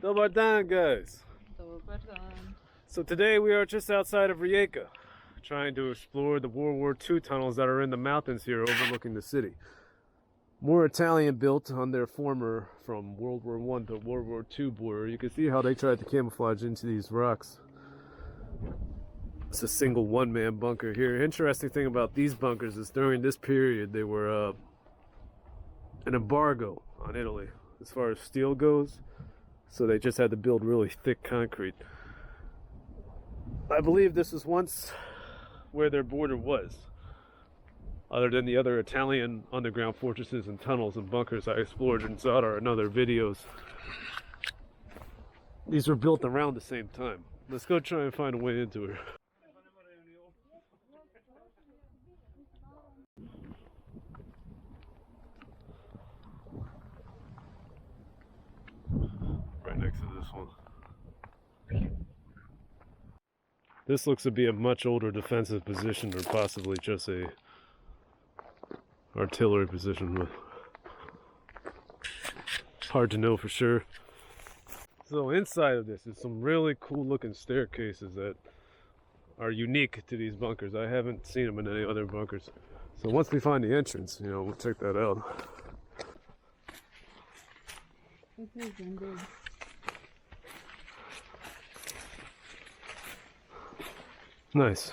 Dobar dan, guys. Dobar dan. So today we are just outside of Rijeka, trying to explore the World War II tunnels that are in the mountains here overlooking the city. More Italian built on their former, from World War I to World War II border. You can see how they tried to camouflage into these rocks. It's a single one-man bunker here. Interesting thing about these bunkers is during this period they were an embargo on Italy as far as steel goes. So they just had to build really thick concrete. I believe this was once where their border was. Other than the other Italian underground fortresses and tunnels and bunkers I explored in Zadar and other videos. These were built around the same time. Let's go try and find a way into it. Right next to this one. This looks to be a much older defensive position, or possibly just a artillery position, but hard to know for sure. So inside of this is some really cool looking staircases that are unique to these bunkers. I haven't seen them in any other bunkers. So once we find the entrance, we'll check that out. Nice.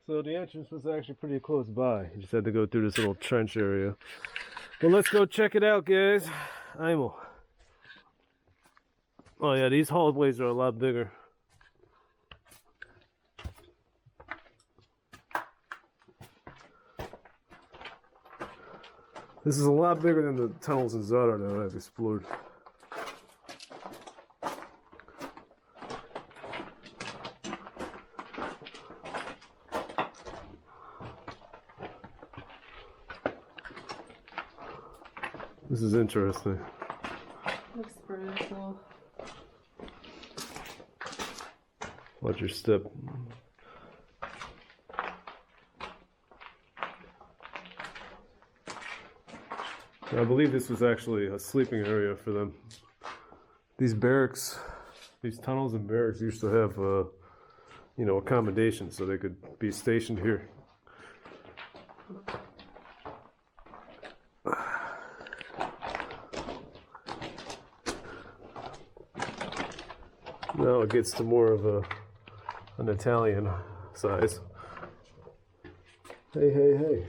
So the entrance was actually pretty close by. You just had to go through this little trench area. But let's go check it out, guys. Imo. Oh yeah, these hallways are a lot bigger. This is a lot bigger than the tunnels in Zadar that I've explored. This is interesting. Looks pretty cool. Watch your step. I believe this was actually a sleeping area for them. These barracks, these tunnels and barracks used to have, accommodations so they could be stationed here. Now it gets to more of an Italian size. Hey, hey, hey.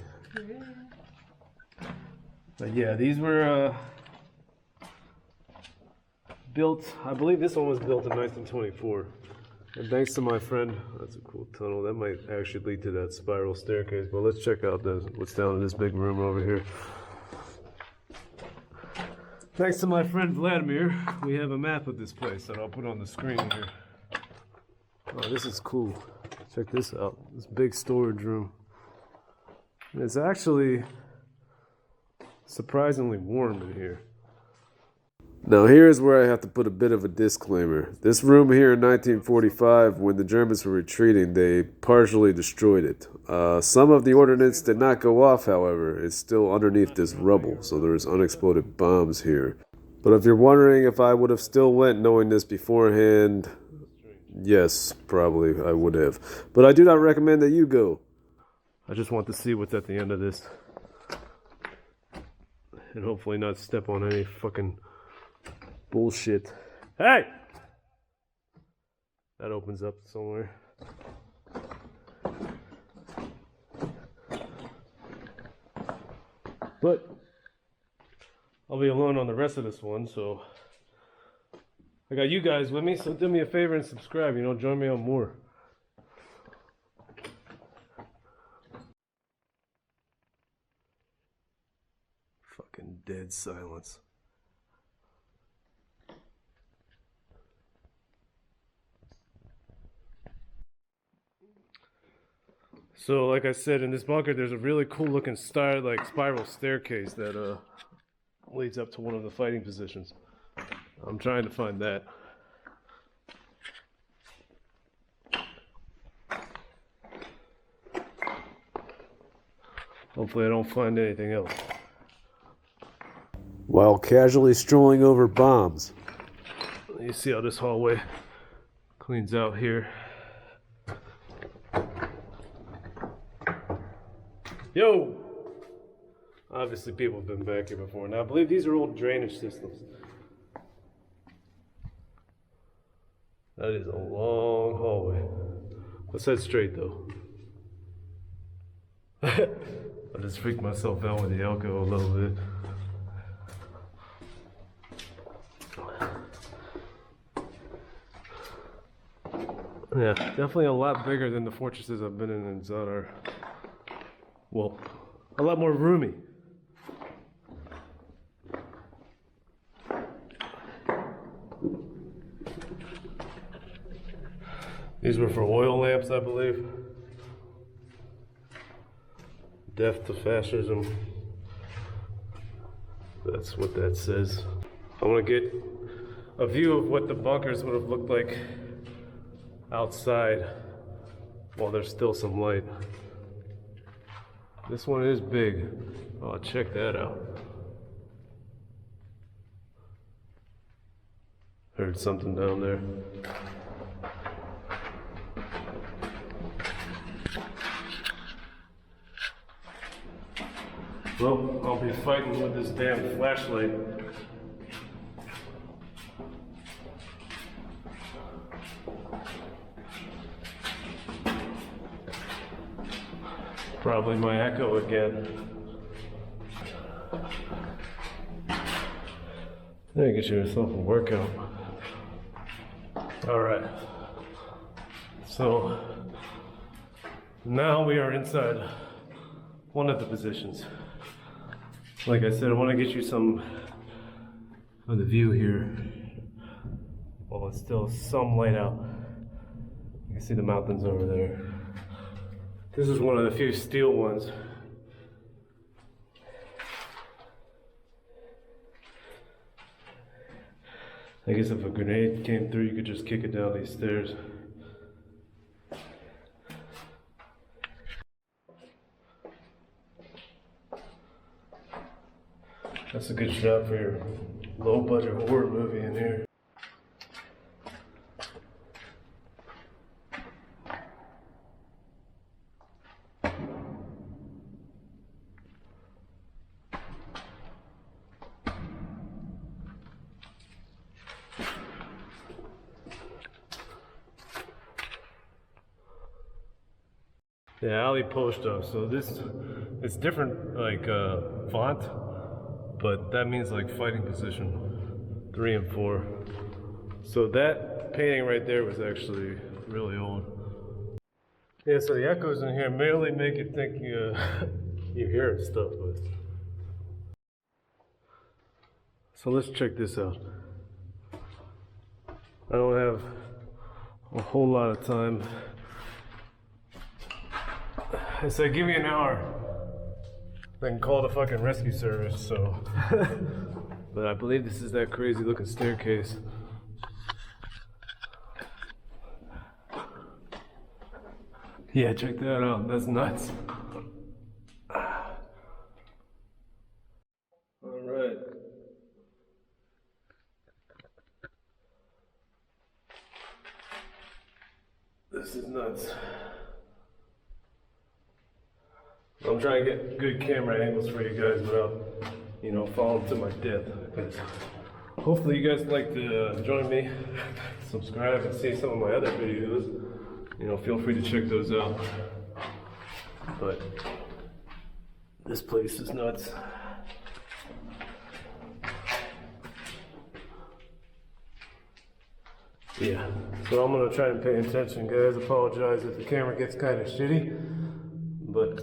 But yeah, these were built, I believe this one was built in 1924. And thanks to my friend, that's a cool tunnel. That might actually lead to that spiral staircase. But let's check out what's down in this big room over here. Thanks to my friend Vladimir, we have a map of this place that I'll put on the screen here. Oh, this is cool. Check this out. This big storage room. And it's actually surprisingly warm in here. Now here's where I have to put a bit of a disclaimer. This room here in 1945, when the Germans were retreating, they partially destroyed it. Some of the ordnance did not go off, however. It's still underneath this rubble, so there's unexploded bombs here. But if you're wondering if I would have still went knowing this beforehand, yes, probably I would have. But I do not recommend that you go. I just want to see what's at the end of this. And hopefully not step on any fucking bullshit. Hey! That opens up somewhere. But I'll be alone on the rest of this one, so I got you guys with me, so do me a favor and subscribe, join me on more. Fucking dead silence. So, like I said, in this bunker, there's a really cool looking spiral staircase that leads up to one of the fighting positions. I'm trying to find that. Hopefully I don't find anything else. while casually strolling over bombs. You see how this hallway cleans out here. Yo! Obviously people have been back here before. Now I believe these are old drainage systems. That is a long hallway. Let's head straight though. I just freaked myself out with the alcohol a little bit. Yeah, definitely a lot bigger than the fortresses I've been in Zadar. Well, a lot more roomy. These were for oil lamps, I believe. Depth to fascism. That's what that says. I want to get a view of what the bunkers would have looked like outside while there's still some light. This one is big. Oh, check that out. Heard something down there. Well, I'll be fighting with this damn flashlight. Probably my echo again. There, get yourself a workout. All right. So now we are inside one of the positions. Like I said, I want to get you some of the view here. Well, it's still some light out. You can see the mountains over there. This is one of the few steel ones. I guess if a grenade came through, you could just kick it down these stairs. That's a good shot for your low-budget horror movie in here. Yeah, alley post up. So this, it's different, like font, but that means like fighting position, 3 and 4. So that painting right there was actually really old. Yeah, so the echoes in here merely make you think you you're hearing stuff. But so let's check this out. I don't have a whole lot of time. I said, give me an hour. I can call the fucking rescue service, so. But I believe this is that crazy looking staircase. Yeah, check that out. That's nuts. All right. This is nuts. I'm trying to get good camera angles for you guys without, you know, falling to my death. Hopefully you guys like to join me, subscribe, and see some of my other videos. You know, feel free to check those out. But this place is nuts. Yeah, so I'm gonna try and pay attention, guys. Apologize if the camera gets kind of shitty. But,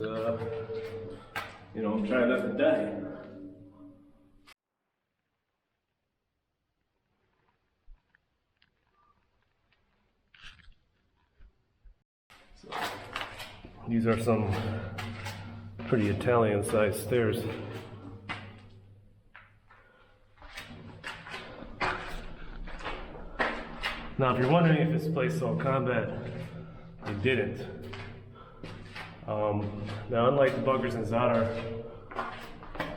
you know, I'm trying not to die. So, these are some pretty Italian-sized stairs. Now, if you're wondering if this place saw combat, it didn't. Now, unlike the bunkers in Zadar,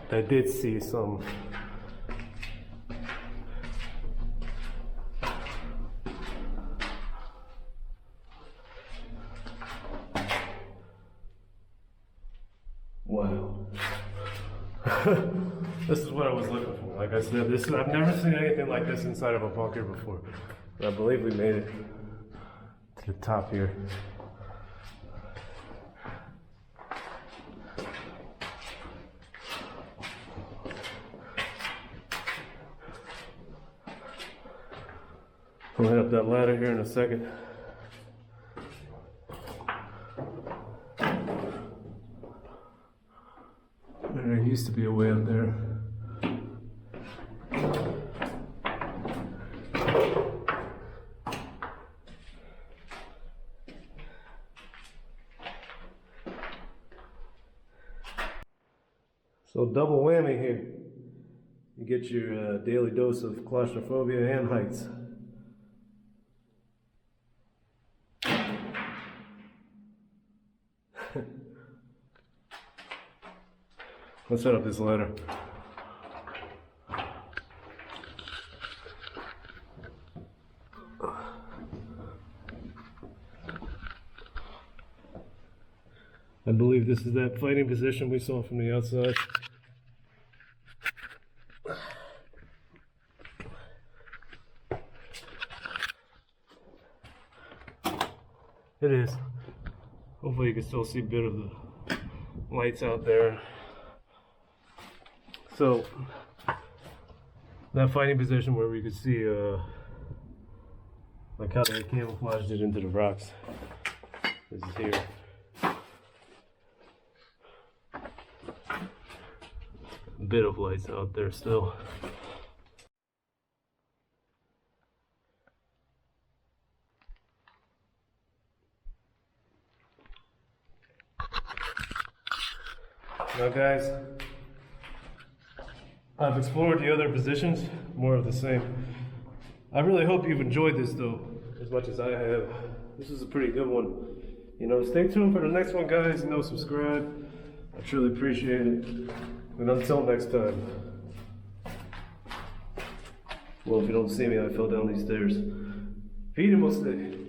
that did see some Wow. This is what I was looking for. Like I said, I've never seen anything like this inside of a bunker before. But I believe we made it to the top here. We'll head up that ladder here in a second. There used to be a way up there. So double whammy here. You get your daily dose of claustrophobia and heights. Let's set up this ladder. I believe this is that fighting position we saw from the outside. It is. Hopefully you can still see a bit of the lights out there. So, that fighting position where we could see like how they camouflaged it into the rocks is here. A bit of lights out there still. Now guys, I've explored the other positions, more of the same. I really hope you've enjoyed this though, as much as I have. This is a pretty good one. You know, stay tuned for the next one guys, subscribe. I truly appreciate it. And until next time. Well, if you don't see me, I fell down these stairs. Feed him will stay.